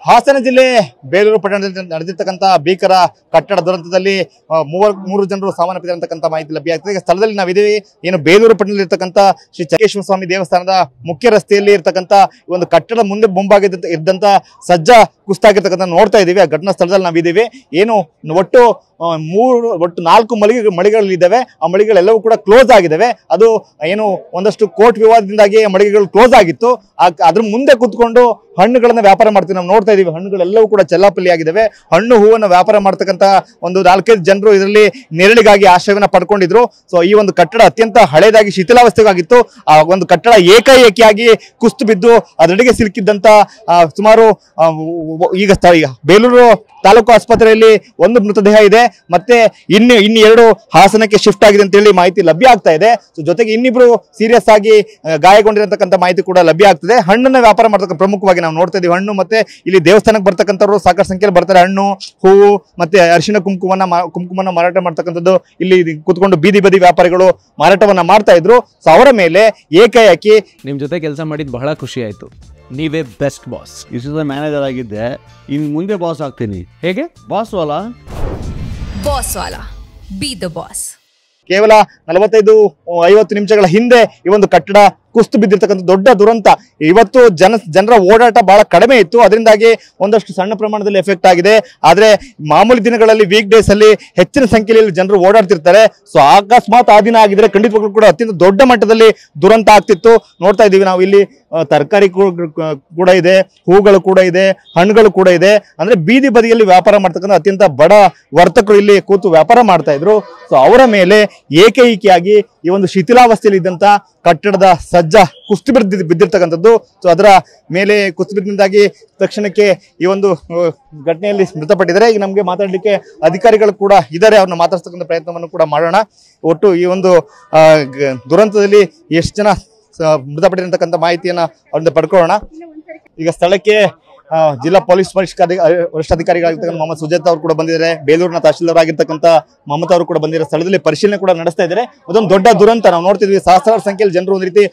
ಹಾಸನ ಜಿಲ್ಲೆ ಬೇಲೂರು ಪಟ್ಟಣದಲ್ಲಿ ನಡೆದಿರ್ತಕ್ಕಂಥ ಭೀಕರ ಕಟ್ಟಡ ದುರಂತದಲ್ಲಿ ಮೂರು ಜನರು ಸಾವನ್ನಪ್ಪಿದಂತಕ್ಕಂಥ ಮಾಹಿತಿ ಲಭ್ಯ ಆಗ್ತದೆ. ಈಗ ಸ್ಥಳದಲ್ಲಿ ನಾವಿದ್ದೀವಿ. ಏನು ಬೇಲೂರು ಪಟ್ಟಣದಲ್ಲಿ ಇರ್ತಕ್ಕಂಥ ಶ್ರೀ ಚಕ್ರೇಶ್ವರ ಸ್ವಾಮಿ ದೇವಸ್ಥಾನದ ಮುಖ್ಯ ರಸ್ತೆಯಲ್ಲಿ ಇರ್ತಕ್ಕಂಥ ಒಂದು ಕಟ್ಟಡ ಮುಂಭಾಗ ಇದ್ದಂತ ಸಜ್ಜ ಕುಸ್ತಾಗಿರ್ತಕ್ಕಂಥ ನೋಡ್ತಾ ಇದ್ದೀವಿ. ಆ ಘಟನಾ ಸ್ಥಳದಲ್ಲಿ ನಾವಿದ್ದೀವಿ. ಏನು ಒಟ್ಟು 4 ಮಳಿಗೆಗಳಿದ್ದಾವೆ. ಆ ಮಳಿಗೆಗಳೆಲ್ಲವೂ ಕೂಡ ಕ್ಲೋಸ್ ಆಗಿದ್ದಾವೆ. ಅದು ಏನು ಒಂದಷ್ಟು ಕೋರ್ಟ್ ವಿವಾದದಿಂದಾಗಿ ಮಳಿಗೆಗಳು ಕ್ಲೋಸ್ ಆಗಿತ್ತು. ಅದ್ರ ಮುಂದೆ ಕೂತ್ಕೊಂಡು ಹಣ್ಣುಗಳನ್ನ ವ್ಯಾಪಾರ ಮಾಡ್ತೀವಿ. ನಾವು ನೋಡ್ತಾ ಇದೀವಿ, ಹಣ್ಣುಗಳೆಲ್ಲವೂ ಕೂಡ ಚೆಲ್ಲಾಪಲ್ಲಿ ಆಗಿದ್ದಾವೆ. ಹಣ್ಣು ಹೂವನ್ನ ವ್ಯಾಪಾರ ಮಾಡ್ತಕ್ಕಂಥ ಒಂದು 4-5 ಜನರು ಇದರಲ್ಲಿ ನೆರಳಿಗಾಗಿ ಆಶ್ರಯವನ್ನ ಪಡ್ಕೊಂಡಿದ್ರು. ಸೊ ಈ ಒಂದು ಕಟ್ಟಡ ಅತ್ಯಂತ ಹಳೇದಾಗಿ ಶಿಥಿಲಾವಸ್ಥೆಗಾಗಿತ್ತು. ಆ ಒಂದು ಕಟ್ಟಡ ಏಕಾಏಕಿಯಾಗಿ ಕುಸ್ತು ಬಿದ್ದು ಅದರಡಿಗೆ ಸಿಲುಕಿದ್ದಂತ ಸುಮಾರು ಈಗ ಬೇಲೂರು ತಾಲೂಕು ಆಸ್ಪತ್ರೆಯಲ್ಲಿ ಒಂದು ಮೃತದೇಹ ಇದೆ. ಮತ್ತೆ ಇನ್ನು 2 ಹಾಸನಕ್ಕೆ ಶಿಫ್ಟ್ ಆಗಿದೆ ಅಂತ ಹೇಳಿ ಮಾಹಿತಿ ಲಭ್ಯ ಆಗ್ತಾ ಇದೆ. ಸೊ ಜೊತೆಗೆ ಇನ್ನಿಬ್ರು ಸೀರಿಯಸ್ ಆಗಿ ಗಾಯಗೊಂಡಿರತಕ್ಕಂಥ ಮಾಹಿತಿ ಕೂಡ ಲಭ್ಯ ಆಗ್ತದೆ. ಹಣ್ಣನ್ನ ವ್ಯಾಪಾರ ಮಾಡ್ತಕ್ಕಂಥ ಪ್ರಮುಖವಾಗಿ ನಾವು ನೋಡ್ತಾ ಇದೀವಿ. ಹಣ್ಣು ಮತ್ತೆ ಇಲ್ಲಿ ದೇವಸ್ಥಾನಕ್ಕೆ ಬರ್ತಕ್ಕಂಥವ್ರು ಸಾಕಷ್ಟು ಸಂಖ್ಯೆಯಲ್ಲಿ ಬರ್ತಾರೆ. ಹಣ್ಣು, ಹೂವು ಮತ್ತೆ ಅರಿಶಿನ ಕುಂಕುಮನ್ನ ಮಾರಾಟ ಮಾಡ್ತಕ್ಕಂಥದ್ದು ಇಲ್ಲಿ ಕೂತ್ಕೊಂಡು ಬೀದಿ ಬದಿ ವ್ಯಾಪಾರಿಗಳು ಮಾರಾಟವನ್ನ ಮಾಡ್ತಾ ಇದ್ರು. ಸೊ ಅವರ ಮೇಲೆ ಏಕಾಏಕಿ ನಿಮ್ ಜೊತೆ ಕೆಲಸ ಮಾಡಿದ್ ಬಹಳ ಖುಷಿ ಆಯ್ತು. ನೀವೇ ಬೆಸ್ಟ್ ಬಾಸ್. ಇಷ್ಟು ಮ್ಯಾನೇಜರ್ ಆಗಿದ್ದೆ, ಇನ್ನು ಮುಂದೆ ಬಾಸ್ ಆಗ್ತೀನಿ. ಹೇಗೆ boss Vala B the boss. ಕೇವಲ 45-50 ನಿಮಿಷಗಳ ಹಿಂದೆ ಈ ಒಂದು ಕಟ್ಟಡ ಕುಸ್ತು ಬಿದ್ದಿರ್ತಕ್ಕಂಥ ದೊಡ್ಡ ದುರಂತ. ಇವತ್ತು ಜನರ ಓಡಾಟ ಬಹಳ ಕಡಿಮೆ ಇತ್ತು. ಅದರಿಂದಾಗಿ ಒಂದಷ್ಟು ಸಣ್ಣ ಪ್ರಮಾಣದಲ್ಲಿ ಎಫೆಕ್ಟ್ ಆಗಿದೆ. ಆದ್ರೆ ಮಾಮೂಲಿ ದಿನಗಳಲ್ಲಿ ವೀಕ್ ಡೇಸ್ ಅಲ್ಲಿ ಹೆಚ್ಚಿನ ಸಂಖ್ಯೆಯಲ್ಲಿ ಜನರು ಓಡಾಡ್ತಿರ್ತಾರೆ. ಸೊ ಅಕಸ್ಮಾತ್ ಆ ದಿನ ಆಗಿದ್ರೆ ಖಂಡಿತವಾಗ್ಲೂ ಕೂಡ ಅತ್ಯಂತ ದೊಡ್ಡ ಮಟ್ಟದಲ್ಲಿ ದುರಂತ ಆಗ್ತಿತ್ತು. ನೋಡ್ತಾ ಇದೀವಿ ನಾವು ಇಲ್ಲಿ ತರಕಾರಿ ಕೂಡ ಇದೆ, ಹೂಗಳು ಕೂಡ ಇದೆ, ಹಣ್ಣುಗಳು ಕೂಡ ಇದೆ. ಅಂದ್ರೆ ಬೀದಿ ಬದಿಯಲ್ಲಿ ವ್ಯಾಪಾರ ಮಾಡ್ತಕ್ಕಂಥ ಅತ್ಯಂತ ಬಡ ವರ್ತಕರು ಇಲ್ಲಿ ಕೂತು ವ್ಯಾಪಾರ ಮಾಡ್ತಾ ಇದ್ರು. ಸೊ ಅವರ ಮೇಲೆ ಏಕೈಕಿಯಾಗಿ ಈ ಒಂದು ಶಿಥಿಲಾವಸ್ಥೆಯಲ್ಲಿ ಇದ್ದಂತ ಕಟ್ಟಡದ ಸಜ್ಜ ಕುಸ್ತು ಬಿದ್ದಿರ್ತಕ್ಕಂಥದ್ದು. ಸೊ ಅದರ ಮೇಲೆ ಕುಸ್ತು ಬಿದ್ದಿಂದಾಗಿ ತಕ್ಷಣಕ್ಕೆ ಈ ಒಂದು ಘಟನೆಯಲ್ಲಿ ಮೃತಪಟ್ಟಿದ್ದಾರೆ. ಈಗ ನಮ್ಗೆ ಮಾತಾಡ್ಲಿಕ್ಕೆ ಅಧಿಕಾರಿಗಳು ಕೂಡ ಇದ್ದಾರೆ. ಅವ್ರನ್ನ ಮಾತಾಡ್ತಕ್ಕಂಥ ಪ್ರಯತ್ನವನ್ನು ಕೂಡ ಮಾಡೋಣ. ಒಟ್ಟು ಈ ಒಂದು ದುರಂತದಲ್ಲಿ ಎಷ್ಟು ಜನ ಮೃತಪಟ್ಟಿರತಕ್ಕಂಥ ಮಾಹಿತಿಯನ್ನ ಅವ್ರಿಂದ ಪಡ್ಕೊಳ್ಳೋಣ. ಈಗ ಸ್ಥಳಕ್ಕೆ ಜಿಲ್ಲಾ ಪೊಲೀಸ್ ವರಿಷ್ಠಾಧಿಕಾರಿಗಳಾಗಿರ್ತಕ್ಕಂಥ ಮೊಹಮ್ಮದ್ ಸುಜಾತ್ ಅವರು ಕೂಡ ಬಂದಿದ್ದಾರೆ. ಬೇಲೂರಿನ ತಹಶೀಲ್ದಾರ್ ಆಗಿರ್ತಕ್ಕಂಥ ಮಮತಾ ಅವರು ಕೂಡ ಬಂದಿದ್ದಾರೆ. ಸ್ಥಳದಲ್ಲಿ ಪರಿಶೀಲನೆ ಕೂಡ ನಡೆಸ್ತಾ ಇದ್ದಾರೆ. ಅದೊಂದು ದೊಡ್ಡ ದುರಂತ ನಾವು ನೋಡ್ತಿದ್ವಿ. ಸಹಸ್ರಾರು ಸಂಖ್ಯೆಯಲ್ಲಿ ಜನರು ಒಂದು ರೀತಿ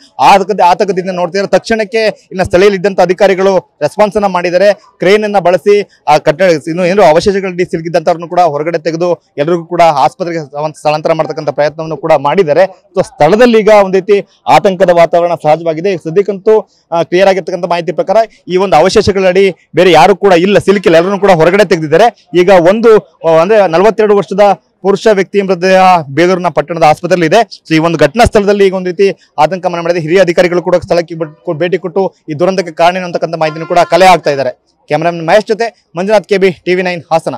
ಆತಂಕದಿಂದ ನೋಡ್ತಿದ್ದಾರೆ. ತಕ್ಷಣಕ್ಕೆ ಇನ್ನು ಸ್ಥಳೀಯಲ್ಲಿ ಇದ್ದಂತ ಅಧಿಕಾರಿಗಳು ರೆಸ್ಪಾನ್ಸ್ ಅನ್ನ ಮಾಡಿದ್ದಾರೆ. ಕ್ರೇನ್ ಅನ್ನ ಬಳಸಿ ಆ ಕಟ್ಟಡ ಏನು ಅವಶೇಷಗಳಲ್ಲಿ ಸಿಲುಕಿದ್ದಂತವ್ರನ್ನು ಕೂಡ ಹೊರಗಡೆ ತೆಗೆದು ಎಲ್ಲರಿಗೂ ಕೂಡ ಆಸ್ಪತ್ರೆಗೆ ಸ್ಥಳಾಂತರ ಮಾಡ್ತಕ್ಕಂಥ ಪ್ರಯತ್ನವನ್ನು ಕೂಡ ಮಾಡಿದ್ದಾರೆ. ಸೊ ಸ್ಥಳದಲ್ಲಿ ಈಗ ಒಂದು ರೀತಿ ಆತಂಕದ ವಾತಾವರಣ ಸಹಜವಾಗಿದೆ. ಸದ್ಯಕ್ಕಂತೂ ಕ್ಲಿಯರ್ ಆಗಿರ್ತಕ್ಕಂಥ ಮಾಹಿತಿ ಪ್ರಕಾರ ಈ ಒಂದು ಅವಶೇಷಗಳಡಿ ಬೇರೆ ಯಾರು ಕೂಡ ಇಲ್ಲ, ಸಿಲುಕಿಲ್ಲ, ಎಲ್ಲರನ್ನು ಕೂಡ ಹೊರಗಡೆ ತೆಗೆದಿದ್ದಾರೆ. ಈಗ ಅಂದ್ರೆ 42 ವರ್ಷದ ಪುರುಷ ವ್ಯಕ್ತಿ ಮೃತದೇಹ ಬೇಲೂರಿನ ಪಟ್ಟಣದ ಆಸ್ಪತ್ರೆಯಲ್ಲಿ ಇದೆ. ಸೊ ಈ ಒಂದು ಘಟನಾ ಸ್ಥಳದಲ್ಲಿ ಈಗ ಒಂದು ರೀತಿ ಆತಂಕ ಮನೆ ಮಾಡಿದೆ. ಹಿರಿಯ ಅಧಿಕಾರಿಗಳು ಕೂಡ ಸ್ಥಳಕ್ಕೆ ಭೇಟಿ ಕೊಟ್ಟು ಈ ದುರಂತಕ್ಕೆ ಕಾರಣ ಏನು ಅಂತಕ್ಕಂಥ ಮಾಹಿತಿಯನ್ನು ಕೂಡ ಕಲೆ ಆಗ್ತಾ ಇದ್ದಾರೆ. ಕ್ಯಾಮರಾಮನ್ ಮಹೇಶ್ ಜೊತೆ ಮಂಜುನಾಥ್, KB, TV9 ಹಾಸನ.